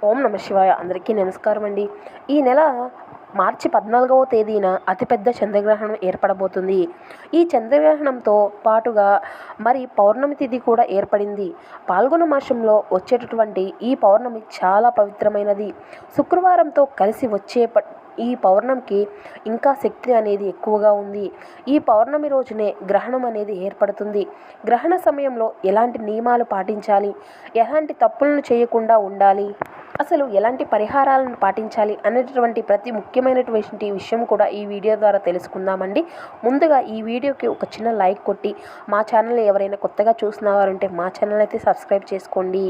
ఓం నమ శివాయ. అందరికీ నమస్కారం అండి. ఈ నెల మార్చి 14వ తేదీన అతిపెద్ద చంద్రగ్రహణం ఏర్పడబోతుంది. ఈ చంద్రగ్రహణంతో పాటుగా మరి పౌర్ణమి తిథి కూడా ఏర్పడింది. పాల్గొన మాసంలో వచ్చేటటువంటి ఈ పౌర్ణమి చాలా పవిత్రమైనది. శుక్రవారంతో కలిసి వచ్చే ఈ పౌర్ణమికి ఇంకా శక్తి అనేది ఎక్కువగా ఉంది. ఈ పౌర్ణమి రోజునే గ్రహణం అనేది ఏర్పడుతుంది. గ్రహణ సమయంలో ఎలాంటి నియమాలు పాటించాలి, ఎలాంటి తప్పులను చేయకుండా ఉండాలి, అసలు ఎలాంటి పరిహారాలను పాటించాలి అనేటటువంటి ప్రతి ముఖ్యమైనటువంటి విషయం కూడా ఈ వీడియో ద్వారా తెలుసుకుందామండి. ముందుగా ఈ వీడియోకి ఒక చిన్న లైక్ కొట్టి మా ఛానల్ ఎవరైనా కొత్తగా చూసినవారంటే మా ఛానల్ అయితే సబ్స్క్రైబ్ చేసుకోండి.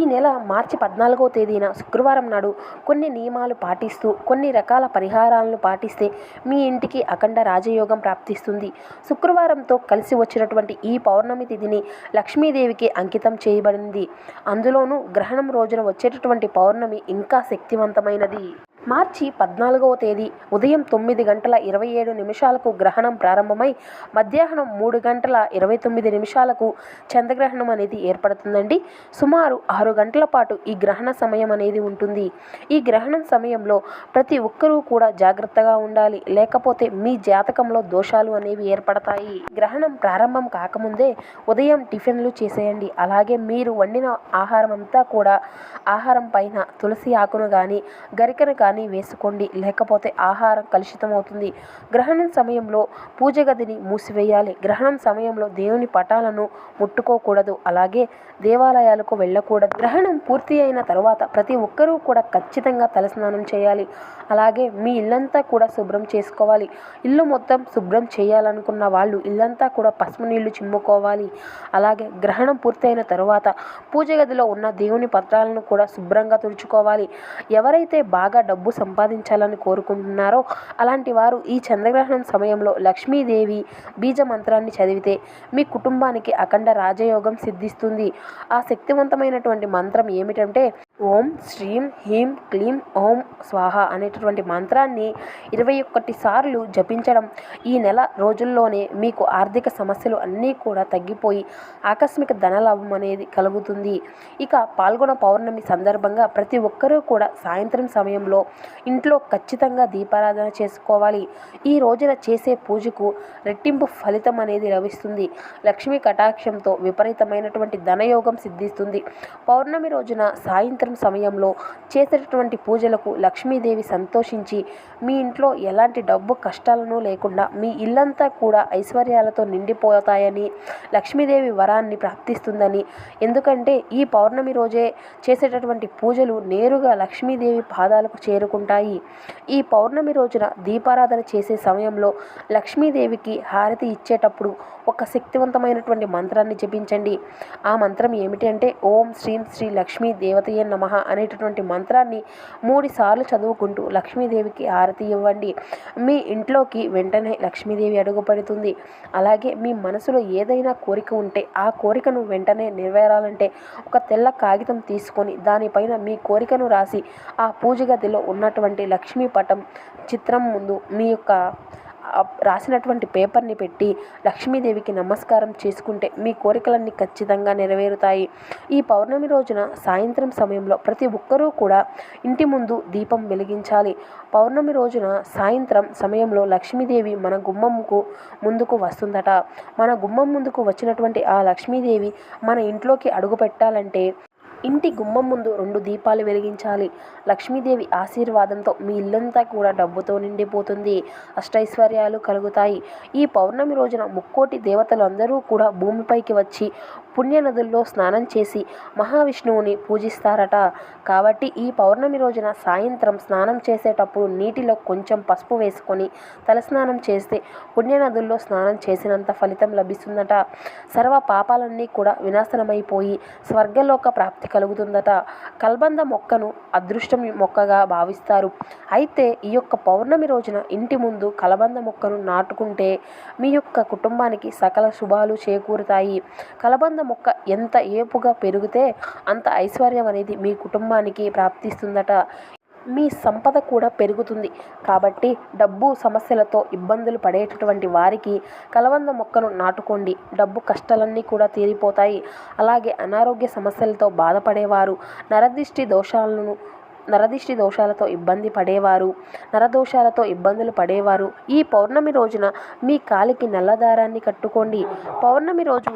ఈ నెల మార్చి 14వ తేదీన శుక్రవారం నాడు కొన్ని నియమాలు పాటిస్తూ కొన్ని రకాల పరిహారాలను పాటిస్తే మీ ఇంటికి అఖండ రాజయోగం ప్రాప్తిస్తుంది. శుక్రవారంతో కలిసి వచ్చినటువంటి ఈ పౌర్ణమి తిథిని లక్ష్మీదేవికి అంకితం చేయబడింది. అందులోనూ గ్రహణం రోజున వచ్చేటటువంటి పౌర్ణమి ఇంకా శక్తివంతమైనది. మార్చి 14వ తేదీ ఉదయం 9:27 గ్రహణం ప్రారంభమై మధ్యాహ్నం 3:29 చంద్రగ్రహణం అనేది ఏర్పడుతుందండి. సుమారు 6 గంటల పాటు ఈ గ్రహణ సమయం అనేది ఉంటుంది. ఈ గ్రహణం సమయంలో ప్రతి ఒక్కరూ కూడా జాగ్రత్తగా ఉండాలి, లేకపోతే మీ జాతకంలో దోషాలు అనేవి ఏర్పడతాయి. గ్రహణం ప్రారంభం కాకముందే ఉదయం టిఫిన్లు చేసేయండి. అలాగే మీరు వండిన ఆహారం అంతా కూడా ఆహారం పైన తులసి ఆకును కానీ గరికను కానీ వేసుకోండి, లేకపోతే ఆహారం కలుషితం అవుతుంది. గ్రహణం సమయంలో పూజ గదిని మూసివేయాలి. గ్రహణం సమయంలో దేవుని పటాలను ముట్టుకోకూడదు, అలాగే దేవాలయాలకు వెళ్ళకూడదు. గ్రహణం పూర్తి అయిన తర్వాత ప్రతి ఒక్కరూ కూడా ఖచ్చితంగా తలస్నానం చేయాలి. అలాగే మీ ఇల్లంతా కూడా శుభ్రం చేసుకోవాలి. ఇల్లు మొత్తం శుభ్రం చేయాలనుకున్న వాళ్ళు ఇల్లంతా కూడా పసుపు నీళ్లు చిమ్ముకోవాలి. అలాగే గ్రహణం పూర్తయిన తరువాత పూజ గదిలో ఉన్న దేవుని పత్రాలను కూడా శుభ్రంగా తుడుచుకోవాలి. ఎవరైతే బాగా డబ్బు సంపాదించాలని కోరుకుంటున్నారో అలాంటి వారు ఈ చంద్రగ్రహణం సమయంలో లక్ష్మీదేవి బీజ మంత్రాన్ని చదివితే మీ కుటుంబానికి అఖండ రాజయోగం సిద్ధిస్తుంది. ఆ శక్తివంతమైనటువంటి మంత్రం ఏమిటంటే ఓం శ్రీం హ్రీం క్లీం ఓం స్వాహ అనేటటువంటి మంత్రాన్ని 21 సార్లు జపించడం ఈ నెల రోజుల్లోనే మీకు ఆర్థిక సమస్యలు అన్నీ కూడా తగ్గిపోయి ఆకస్మిక ధనలాభం అనేది కలుగుతుంది. ఇక పాల్గొన పౌర్ణమి సందర్భంగా ప్రతి ఒక్కరూ కూడా సాయంత్రం సమయంలో ఇంట్లో ఖచ్చితంగా దీపారాధన చేసుకోవాలి. ఈ రోజున చేసే పూజకు రెట్టింపు ఫలితం అనేది లభిస్తుంది. లక్ష్మీ కటాక్షంతో విపరీతమైనటువంటి ధనయోగం సిద్ధిస్తుంది. పౌర్ణమి రోజున సాయంత్రం సమయంలో చేసేటటువంటి పూజలకు లక్ష్మీదేవి సంతోషించి మీ ఇంట్లో ఎలాంటి డబ్బు కష్టాలను లేకుండా మీ ఇల్లంతా కూడా ఐశ్వర్యాలతో నిండిపోతాయని, లక్ష్మీదేవి వరాన్ని ప్రాప్తిస్తుందని. ఎందుకంటే ఈ పౌర్ణమి రోజే చేసేటటువంటి పూజలు నేరుగా లక్ష్మీదేవి పాదాలకు చేరుకుంటాయి. ఈ పౌర్ణమి రోజున దీపారాధన చేసే సమయంలో లక్ష్మీదేవికి హారతి ఇచ్చేటప్పుడు ఒక శక్తివంతమైనటువంటి మంత్రాన్ని జపించండి. ఆ మంత్రం ఏమిటి అంటే ఓం శ్రీం శ్రీ లక్ష్మీ దేవతయే నమః అనేటటువంటి మంత్రాన్ని 3 సార్లు చదువుకుంటూ లక్ష్మీదేవికి హారతి ఇవ్వండి. మీ ఇంట్లోకి వెంటనే లక్ష్మీదేవి అడుగుపడుతుంది. అలాగే మీ మనసులో ఏదైనా కోరిక ఉంటే ఆ కోరికను వెంటనే నెరవేరాలంటే ఒక తెల్ల కాగితం తీసుకొని దానిపైన మీ కోరికను రాసి ఆ పూజ గదిలో ఉన్నటువంటి లక్ష్మీ పటం చిత్రం ముందు మీ యొక్క రాసినటువంటి పేపర్ని పెట్టి లక్ష్మీదేవికి నమస్కారం చేసుకుంటే మీ కోరికలన్నీ ఖచ్చితంగా నెరవేరుతాయి. ఈ పౌర్ణమి రోజున సాయంత్రం సమయంలో ప్రతి ఒక్కరూ కూడా ఇంటి ముందు దీపం వెలిగించాలి. పౌర్ణమి రోజున సాయంత్రం సమయంలో లక్ష్మీదేవి మన గుమ్మంకు ముందుకు వస్తుందట. మన గుమ్మం ముందుకు వచ్చినటువంటి ఆ లక్ష్మీదేవి మన ఇంట్లోకి అడుగు పెట్టాలంటే ఇంటి గుమ్మం ముందు 2 దీపాలు వెలిగించాలి. లక్ష్మీదేవి ఆశీర్వాదంతో మీ ఇల్లంతా కూడా డబ్బుతో నిండిపోతుంది, అష్టైశ్వర్యాలు కలుగుతాయి. ఈ పౌర్ణమి రోజున ముక్కోటి దేవతలు అందరూ కూడా భూమిపైకి వచ్చి పుణ్యనదుల్లో స్నానం చేసి మహావిష్ణువుని పూజిస్తారట. కాబట్టి ఈ పౌర్ణమి రోజున సాయంత్రం స్నానం చేసేటప్పుడు నీటిలో కొంచెం పసుపు వేసుకొని తలస్నానం చేస్తే పుణ్యనదుల్లో స్నానం చేసినంత ఫలితం లభిస్తుందట. సర్వ పాపాలన్నీ కూడా వినాశనమైపోయి స్వర్గలోక ప్రాప్తి కలుగుతుందట. కల్బంద మొక్కను అదృష్టం మొక్కగా భావిస్తారు. అయితే ఈ యొక్క పౌర్ణమి రోజున ఇంటి ముందు కలబంద మొక్కను నాటుకుంటే మీ యొక్క కుటుంబానికి సకల శుభాలు చేకూరుతాయి. కలబంద మొక్క ఎంత ఏపుగా పెరిగితే అంత ఐశ్వర్యం అనేది మీ కుటుంబానికి ప్రాప్తిస్తుందట. మీ సంపద కూడా పెరుగుతుంది. కాబట్టి డబ్బు సమస్యలతో ఇబ్బందులు పడేటటువంటి వారికి కలవంద మొక్కను నాటుకోండి. డబ్బు కష్టాలన్నీ కూడా తీరిపోతాయి. అలాగే అనారోగ్య సమస్యలతో బాధపడేవారు, నరదిష్టి దోషాలతో ఇబ్బంది పడేవారు, నరదోషాలతో ఇబ్బందులు పడేవారు ఈ పౌర్ణమి రోజున మీ కాలికి నల్లదారాన్ని కట్టుకోండి. పౌర్ణమి రోజు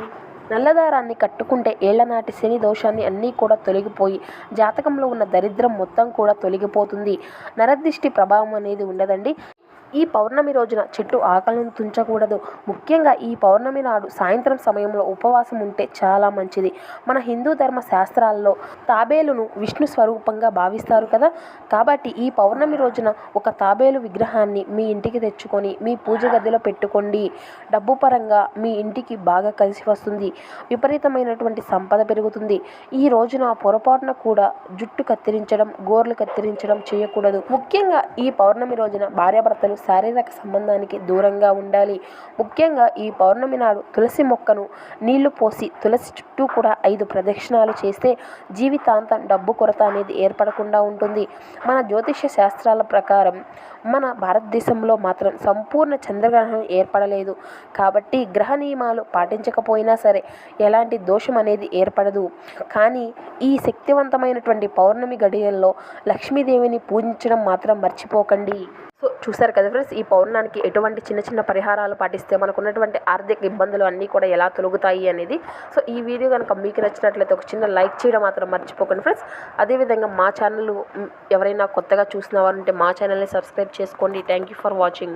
నల్లదారాన్ని కట్టుకుంటే ఏళ్లనాటి శని దోషాన్ని అన్నీ కూడా తొలగిపోయి జాతకంలో ఉన్న దరిద్రం మొత్తం కూడా తొలగిపోతుంది. నరదిష్టి ప్రభావం అనేది ఉండదండి. ఈ పౌర్ణమి రోజున చెట్టు ఆకలిని తుంచకూడదు. ముఖ్యంగా ఈ పౌర్ణమి నాడు సాయంత్రం సమయంలో ఉపవాసం ఉంటే చాలా మంచిది. మన హిందూ ధర్మ శాస్త్రాల్లో తాబేలును విష్ణు స్వరూపంగా భావిస్తారు కదా. కాబట్టి ఈ పౌర్ణమి రోజున ఒక తాబేలు విగ్రహాన్ని మీ ఇంటికి తెచ్చుకొని మీ పూజ గదిలో పెట్టుకోండి. డబ్బు పరంగా మీ ఇంటికి బాగా కలిసి వస్తుంది. విపరీతమైనటువంటి సంపద పెరుగుతుంది. ఈ రోజున పొరపాటున కూడా జుట్టు కత్తిరించడం, గోర్లు కత్తిరించడం చేయకూడదు. ముఖ్యంగా ఈ పౌర్ణమి రోజున భార్యాభర్తలు శారీరక సంబంధానికి దూరంగా ఉండాలి. ముఖ్యంగా ఈ పౌర్ణమి నాడు తులసి మొక్కను నీళ్లు పోసి తులసి చుట్టూ కూడా 5 ప్రదక్షిణాలు చేస్తే జీవితాంతం డబ్బు కొరత అనేది ఏర్పడకుండా ఉంటుంది. మన జ్యోతిష్య శాస్త్రాల ప్రకారం మన భారతదేశంలో మాత్రం సంపూర్ణ చంద్రగ్రహణం ఏర్పడలేదు. కాబట్టి గ్రహ నియమాలు పాటించకపోయినా సరే ఎలాంటి దోషం అనేది ఏర్పడదు. కానీ ఈ శక్తివంతమైనటువంటి పౌర్ణమి గడియల్లో లక్ష్మీదేవిని పూజించడం మాత్రం మర్చిపోకండి. సో చూసారు కదా ఫ్రెండ్స్, ఈ పౌర్ణానికి ఎటువంటి చిన్న చిన్న పరిహారాలు పాటిస్తే మనకు ఉన్నటువంటి ఆర్థిక ఇబ్బందులు అన్నీ కూడా ఎలా తొలగుతాయి అనేది. సో ఈ వీడియో కనుక మీకు నచ్చినట్లయితే ఒక చిన్న లైక్ చేయడం మాత్రం మర్చిపోకండి ఫ్రెండ్స్. అదేవిధంగా మా ఛానల్ ఎవరైనా కొత్తగా చూసిన వారు ఉంటే మా ఛానల్ని సబ్స్క్రైబ్ చేసుకోండి. Thank you for watching.